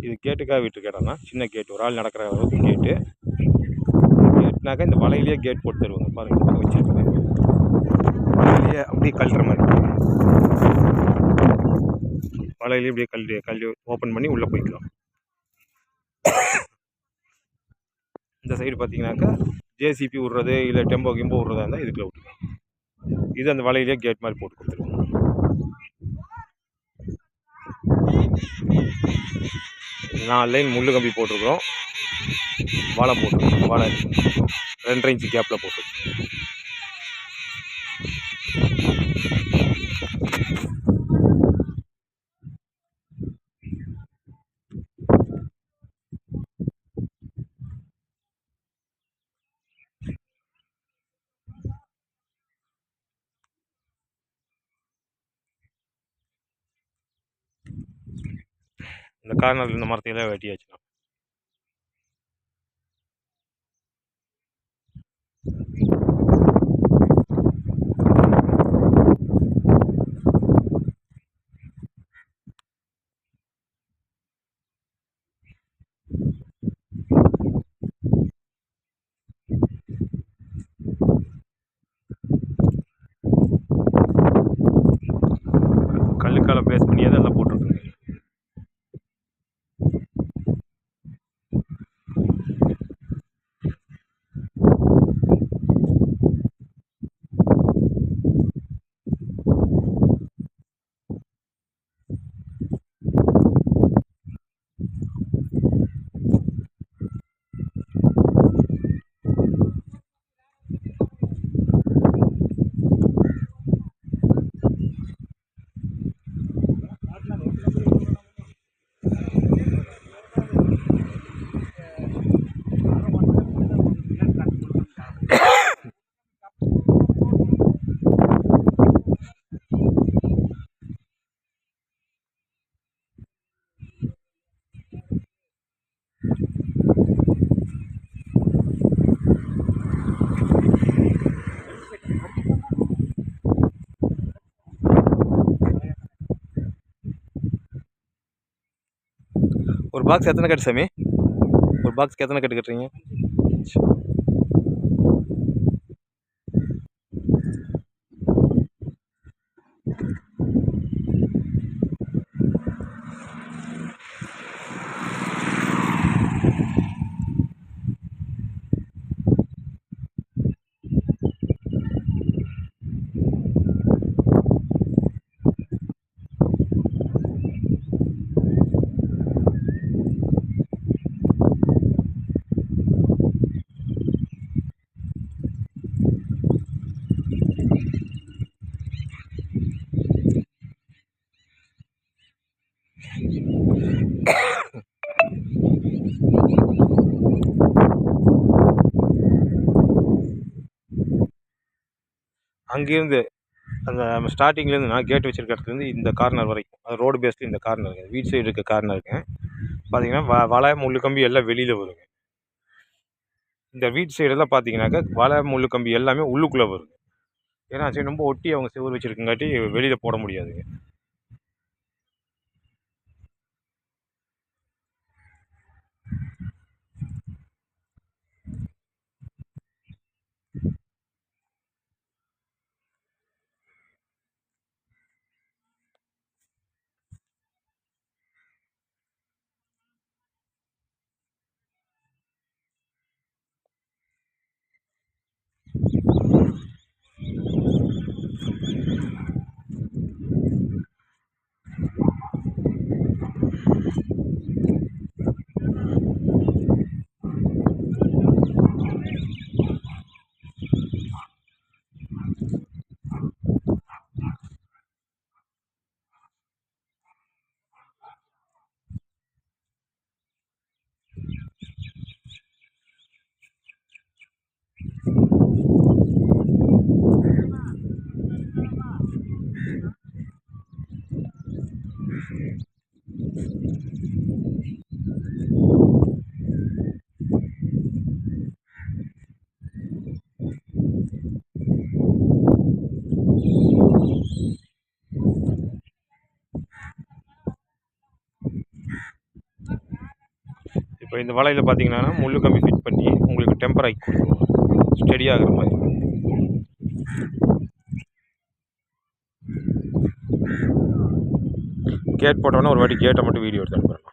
இது கேட்டுக்காக விட்டுருக்க இடம் தான். சின்ன கேட், ஒரு ஆள் நடக்கிற அளவுக்கு கேட்டு. கேட்னாக்கா இந்த வலையிலேயே கேட் போட்டு தருவாங்க. பாருங்கள் வச்சுருக்கேன். வலையிலேயே அப்படியே கழட்டுற மாதிரி, வலையிலேயே அப்படியே கழட்டி ஓப்பன் பண்ணி உள்ளே போய்க்கலாம். இந்த சைடு பார்த்தீங்கன்னாக்கா ஜேசிபி விட்றது இல்லை டெம்போ கிம்போ விட்றதா இருந்தால் இதுக்குள்ளே விட்டுக்கலாம். இது அந்த வலையிலேயே கேட் மாதிரி போட்டு கொடுத்துருவோம். 4 லைன் முள்ளு கம்பி போட்டிருக்கிறோம். வாழை போட்டுருக்கோம். வாழை 2.5 இன்ச்சு கேப்பில் போட்டுருக்கோம். இந்த கார்னரில் இந்த மரத்தையெல்லாம் வெட்டியாச்சுன்னா கல்லுக்கால பேஸ் பண்ணி அதெல்லாம் போட்டுருக்குங்க. ஒரு பாக்ஸ் எத்தனை கட்டு சாமி? ஒரு பாக்ஸ்க்கு எத்தனை கட்டு கட்டுறீங்க? அங்கேருந்து அந்த நம்ம ஸ்டார்டிங்லேருந்து நான் கேட் வச்சுருக்க இடத்துலேருந்து இந்த கார்னர் வரைக்கும், அது ரோடு பேஸில் இந்த கார்னர் வீட் சைடு இருக்க கார்னருங்க பார்த்தீங்கன்னா வலை முள்ளு கம்பி எல்லாம் வெளியில் வருங்க. இந்த வீட் சைடெல்லாம் பார்த்தீங்கன்னாக்கா வலை முள்ளு கம்பி எல்லாமே உள்ளுக்குள்ளே வருங்க. ஏன்னா சரி ரொம்ப ஒட்டி அவங்க செவுரு வச்சுருக்கங்காட்டி வெளியில் போட முடியாதுங்க. இப்போ இந்த வலையில் பார்த்தீங்கன்னா முள் கம்பி ஃபிட் பண்ணி உங்களுக்கு டெம்பர் ஆக்கி கொடுத்துருவோம், ஸ்டெடி ஆகிற மாதிரி. கேட் போட்டோன்னா ஒரு வாட்டி கேட்டை மட்டும் வீடியோ எடுத்து அனுப்புகிறேன்.